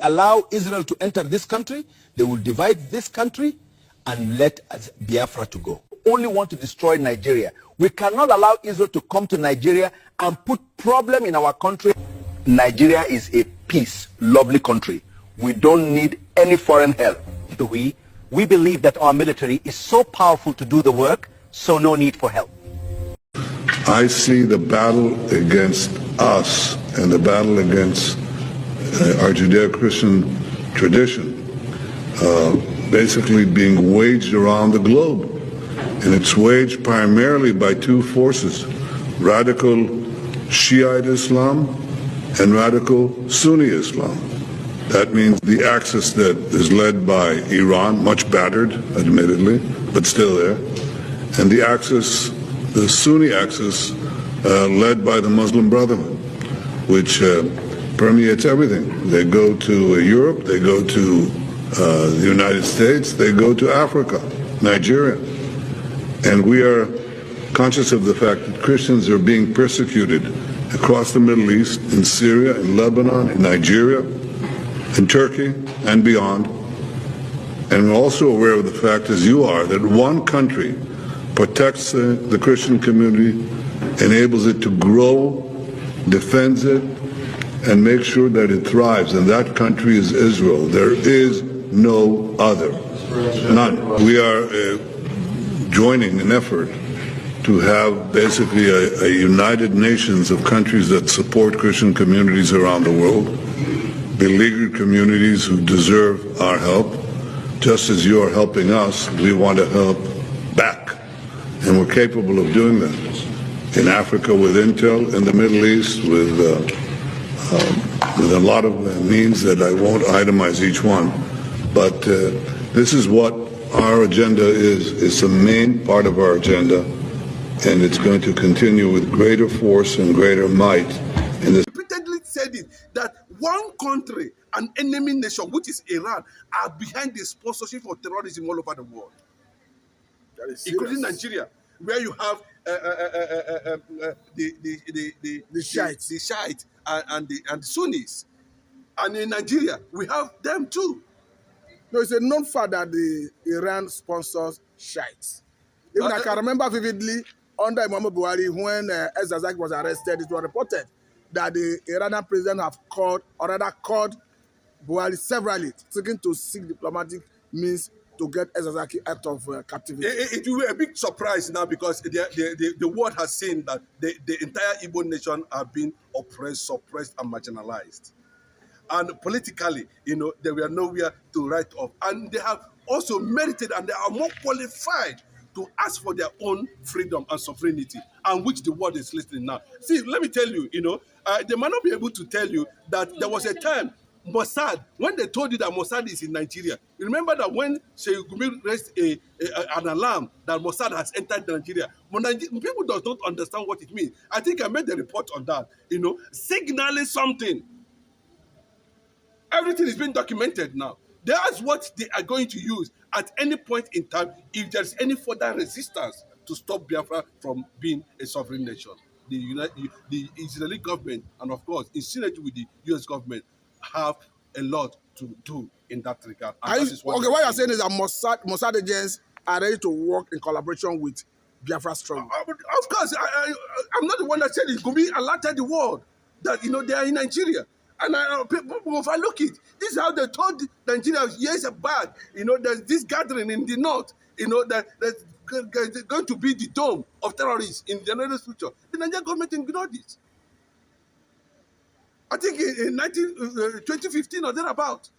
allow Israel to enter this country, they will divide this country and let Biafra to go. Only want to destroy Nigeria. We cannot allow Israel to come to Nigeria and put problem in our country. Nigeria is a peace, lovely country. We don't need any foreign help. We believe that our military is so powerful to do the work, so no need for help. I see the battle against us and the battle against our Judeo-Christian tradition basically being waged around the globe. And it's waged primarily by two forces, radical Shiite Islam and radical Sunni Islam. That means the axis that is led by Iran, much battered, admittedly, but still there, and the axis, the Sunni axis, led by the Muslim Brotherhood, which permeates everything. They go to Europe, they go to the United States, they go to Africa, Nigeria. And we are conscious of the fact that Christians are being persecuted across the Middle East, in Syria, in Lebanon, in Nigeria, in Turkey, and beyond. And we're also aware of the fact, as you are, that one country protects the Christian community, enables it to grow, defends it, and makes sure that it thrives. And that country is Israel. There is no other. None. We are joining an effort to have basically a United Nations of countries that support Christian communities around the world, beleaguered communities who deserve our help. Just as you are helping us, we want to help back. And we're capable of doing that. In Africa with Intel, in the Middle East with a lot of means that I won't itemize each one. But this is what our agenda is. It's a main part of our agenda, and it's going to continue with greater force and greater might. And repeatedly said it, that one country, an enemy nation, which is Iran, are behind the sponsorship of terrorism all over the world, including Nigeria, where you have the Shiites and the Sunnis, and in Nigeria we have them too. No, it's a known fact that the Iran sponsors Shiites. Even I can remember vividly under Muhammad Buhari when El-Zazaki was arrested, it was reported that the Iranian president have called, or rather called Buhari severally, seeking to seek diplomatic means to get El-Zazaki out of captivity. It will be a big surprise now because the world has seen that the entire Igbo nation are being oppressed, suppressed, and marginalized. And politically, they were nowhere to write off. And they have also merited and they are more qualified to ask for their own freedom and sovereignty, and which the world is listening now. See, let me tell you, they might not be able to tell you that there was a time Mossad, when they told you that Mossad is in Nigeria, you remember that when Gumi raised an alarm that Mossad has entered Nigeria, people do not understand what it means. I think I made a report on that, signaling something. Everything is being documented now. That's what they are going to use at any point in time if there's any further resistance to stop Biafra from being a sovereign nation. The Israeli government and, of course, in synergy with the US government, have a lot to do in that regard. What you're saying is that Mossad agents are ready to work in collaboration with Biafra strong. Of course, I'm not the one that said it. Gumi alerted the world that they are in Nigeria. And people overlook it. This is how they told Nigeria years back. There's this gathering in the north. That's going to be the dome of terrorists in the near future. The Nigerian government ignored it. I think in 2015 or thereabout.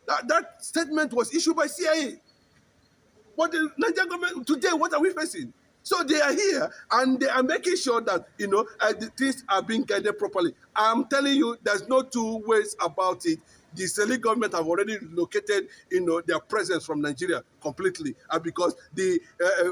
That statement was issued by CIA. But the Nigerian government today, what are we facing? So they are here and they are making sure that the things are being guided properly. I'm telling you, there's no two ways about it. The Israeli government have already located their presence from Nigeria completely, because the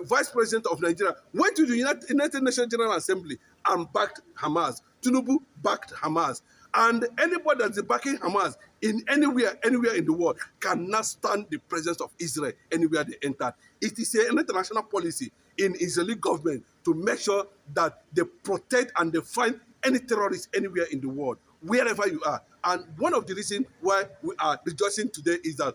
vice president of Nigeria went to the United Nations General Assembly and backed Hamas. Tinubu backed Hamas. And anybody that's backing Hamas in anywhere in the world cannot stand the presence of Israel anywhere they enter. It is an international policy in Israeli government to make sure that they protect and they find any terrorist anywhere in the world, wherever you are. And one of the reasons why we are rejoicing today is that,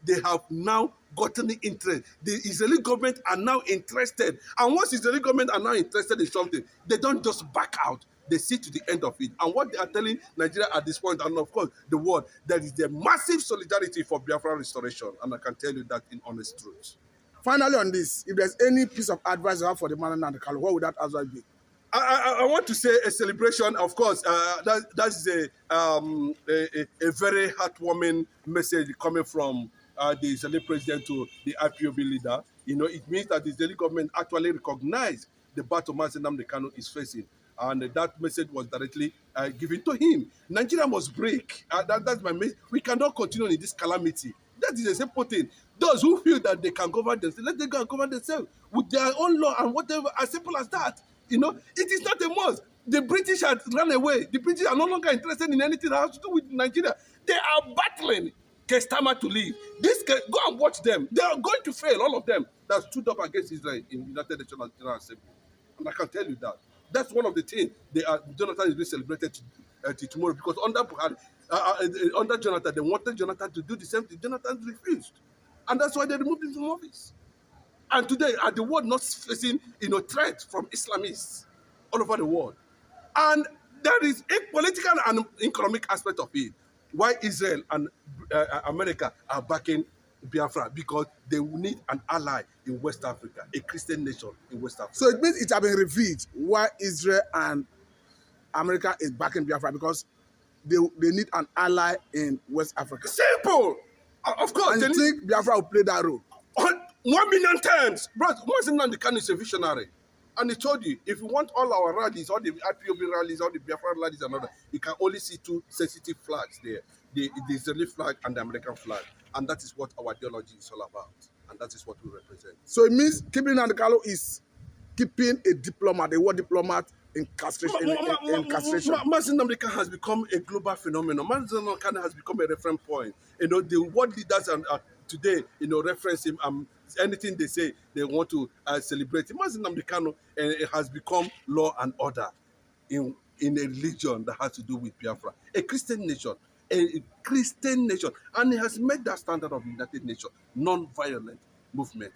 they have now gotten the interest. The Israeli government are now interested. And once the Israeli government are now interested in something, they don't just back out. They see to the end of it. And what they are telling Nigeria at this point, and of course the world, there is the massive solidarity for Biafra restoration. And I can tell you that in honest truth. Finally on this, if there's any piece of advice you have for the man and the Kalu, what would that advice be? I want to say a celebration, of course. That's a very heartwarming message coming from the Israeli president to the IPOB leader. It means that the Israeli government actually recognized the battle Mazi Nnamdi Kanu is facing. And that message was directly given to him. Nigeria must break. That's my message. We cannot continue in this calamity. That is a simple thing. Those who feel that they can govern themselves, let them go and govern themselves with their own law and whatever, as simple as that. It is not a must. The British had run away. The British are no longer interested in anything that has to do with Nigeria. They are battling Kestama to leave. Go and watch them. They are going to fail, all of them that stood up against Israel in United Nations General Assembly. And I can tell you that. That's one of the things Jonathan is being celebrated tomorrow, because under Jonathan, they wanted Jonathan to do the same thing. Jonathan refused. And that's why they removed him from office. And today, the world not facing threat from Islamists all over the world. And there is a political and economic aspect of it. Why Israel and America are backing Biafra, because they need an ally in West Africa, a Christian nation in West Africa. So it means it has been revealed why Israel and America is backing Biafra, because they need an ally in West Africa. Simple! Of course. And you think Biafra will play that role? 1 million times! Bro, Mazi Nnamdi Kanu is a visionary. And he told you, if you want all our rallies, all the IPOB rallies, all the Biafra rallies and all that, you can only see two sensitive flags there. The Israeli flag and the American flag. And that is what our ideology is all about. And that is what we represent. So it means keeping Nnamdi Kanu is keeping a diplomat, a war diplomat in castration. Mazi Nnamdi Kanu has become a global phenomenon. Mazi Nnamdi Kanu has become a reference point. The world leaders are today, reference him. Anything they say, they want to celebrate him. Mazi Nnamdi Kanu has become law and order in a religion that has to do with Biafra. A Christian nation. A Christian nation, and it has made that standard of the United Nations, non-violent movement,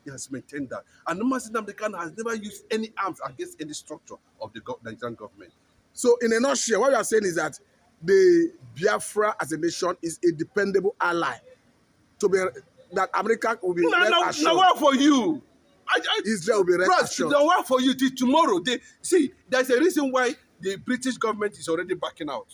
He has maintained that. And Mazi Nnamdi Kanu has never used any arms against any structure of the Nigerian government. So in a nutshell, what you are saying is that the Biafra as a nation is a dependable ally, that America will be assured. Now for you. Israel will be assured. Now for you till tomorrow. There's a reason why the British government is already backing out.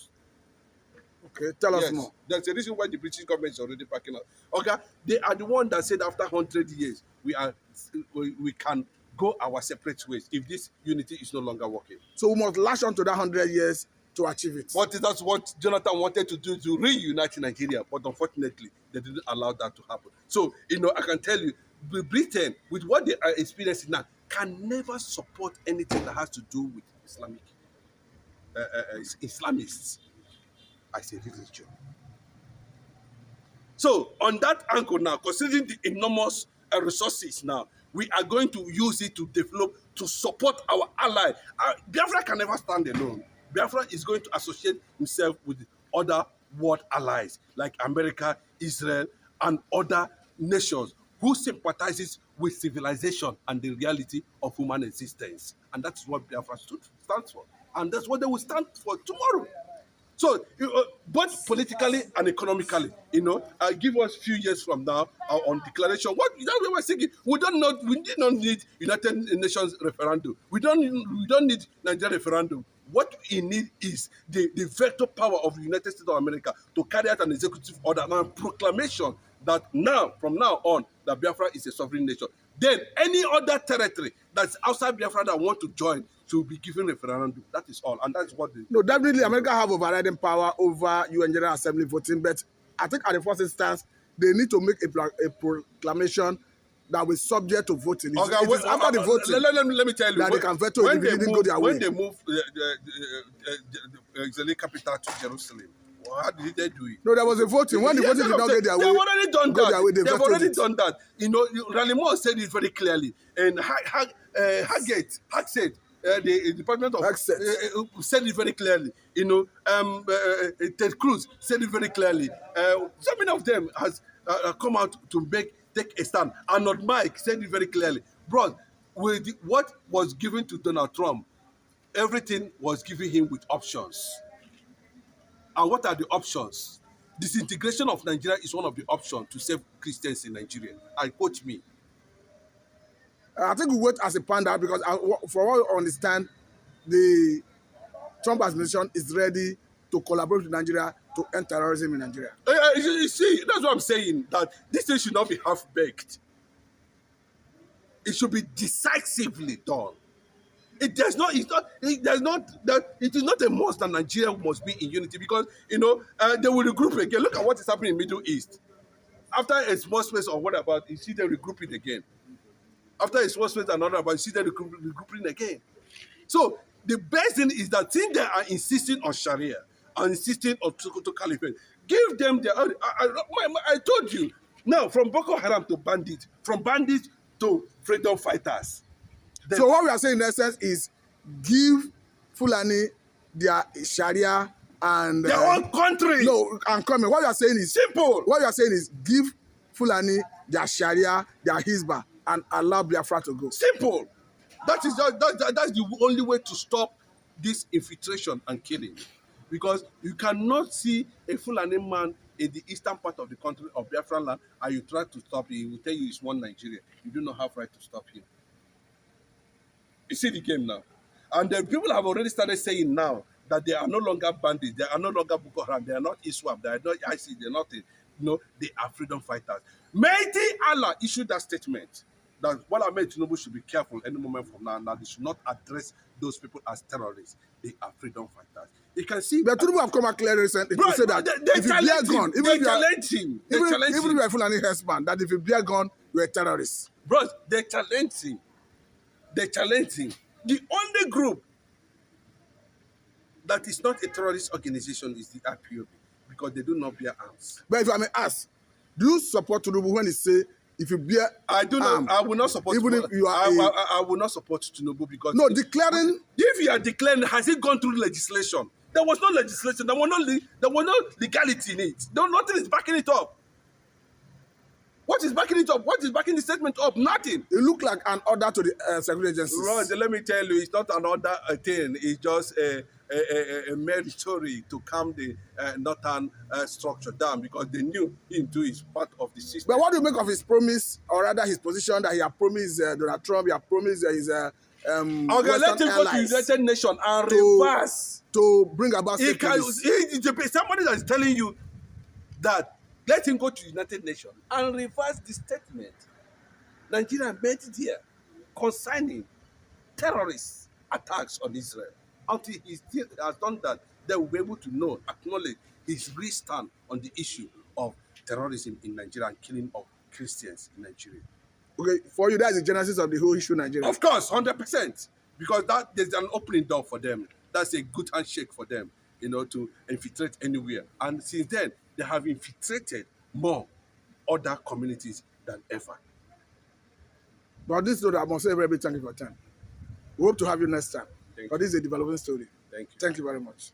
Okay, tell us more. There's a reason why the British government is already backing out. Okay, they are the one that said after 100 years we can go our separate ways if this unity is no longer working. So we must lash on to that 100 years to achieve it. That's what Jonathan wanted to do, to reunite Nigeria, but unfortunately they didn't allow that to happen. So I can tell you, Britain, with what they are experiencing now, can never support anything that has to do with Islamists as a religion. So on that angle now, considering the enormous resources now, we are going to use it to develop, to support our ally. Biafra can never stand alone. Biafra is going to associate himself with other world allies like America, Israel, and other nations who sympathizes with civilization and the reality of human existence. And that's what Biafra stands for. And that's what they will stand for tomorrow. So, both politically and economically, give us a few years from now on declaration. What we were thinking, we did not need United Nations referendum. We don't need Nigeria referendum. What we need is the veto power of the United States of America to carry out an executive order and proclamation that from now on, that Biafra is a sovereign nation. Then any other territory that's outside Biafra that want to join to be given referendum. That is all, and that's what they... No, definitely America have overriding power over UN General Assembly voting, but I think at the first instance, they need to make a proclamation that will subject to voting. After the voting, let me tell you, that they can veto if it didn't go their way. When they moved the Israeli capital to Jerusalem, how did they do it? No, there was a voting. When the voting did not get their way, they've already done that. They've already done that. Rally Moore said it very clearly, and Hag said the Department of said it very clearly. You know, Ted Cruz said it very clearly. So many of them has come out to take a stand. Arnold Mike said it very clearly. Bro, with what was given to Donald Trump, everything was given him with options. And what are the options? Disintegration of Nigeria is one of the options to save Christians in Nigeria. I quote me. I think we wait as a panda because for what I understand, the Trump administration is ready to collaborate with Nigeria to end terrorism in Nigeria. You see, that's what I'm saying, that this thing should not be half-baked. It should be decisively done. It is not a must that Nigeria must be in unity because, you know, they will regroup again. Look at what is happening in the Middle East. After a small space or what about, you see them regrouping again. After a small space another about, you see them regrouping again. So the best thing is that since they are insisting on Sharia and insisting on Sokoto Caliphate, give them their. I told you now, from Boko Haram to bandits, from bandits to freedom fighters. So what we are saying in essence is give Fulani their Sharia and their own country. No, I'm coming. What you are saying is simple. What you are saying is give Fulani their Sharia, their Hizbah, and allow Biafra to go. Simple. That's the only way to stop this infiltration and killing. Because you cannot see a Fulani man in the eastern part of the country of Biafra land and you try to stop him. He will tell you it's one Nigeria. You do not have right to stop him. You see the game now. And the people have already started saying now that they are no longer bandits, they are no longer Boko Haram, they are not ISWAP, they are not IC, they are nothing. No, they are freedom fighters. Mighty Allah issued that statement that Bola Ahmed Tinubu should be careful any moment from now, and that they should not address those people as terrorists. They are freedom fighters. You can see. But Tinubu have come out clearly recently to say that if you bear gun, even if you are a Fulani husband, that if you bear gun, you are a terrorist. Bro, they challenge him. They challenge him. The only group that is not a terrorist organization is the IPOB because they do not bear arms. But if I may ask, do you support Tinubu when he say if you bear I do not. I will not support. Even Tinubu. if you are I will not support Tinubu because no declaring. If you are declaring, has it gone through legislation? There was no legislation. There was no legality in it. Nothing is backing it up. What is backing it up? What is backing the statement up? Nothing. It looked like an order to the security agencies. Right, let me tell you, it's not an order thing. It's just a mere story to calm the northern structure down because they knew him too is part of the system. But what do you make of his promise, or rather his position that he had promised Donald Trump, he had promised his okay, let him go to the United Nations and reverse to bring about somebody that is telling you that. Let him go to the United Nations and reverse the statement. Nigeria made it here concerning terrorist attacks on Israel. Until he still has done that, they will be able to acknowledge his real stand on the issue of terrorism in Nigeria and killing of Christians in Nigeria. Okay, for you, that's the genesis of the whole issue in Nigeria. Of course, 100%. Because there's an opening door for them. That's a good handshake for them, to infiltrate anywhere. And since then, they have infiltrated more other communities than ever. But this story, I must say very big thank you for your time. We hope to have you next time. Thank you. But this is a developing story. Thank you. Thank you very much.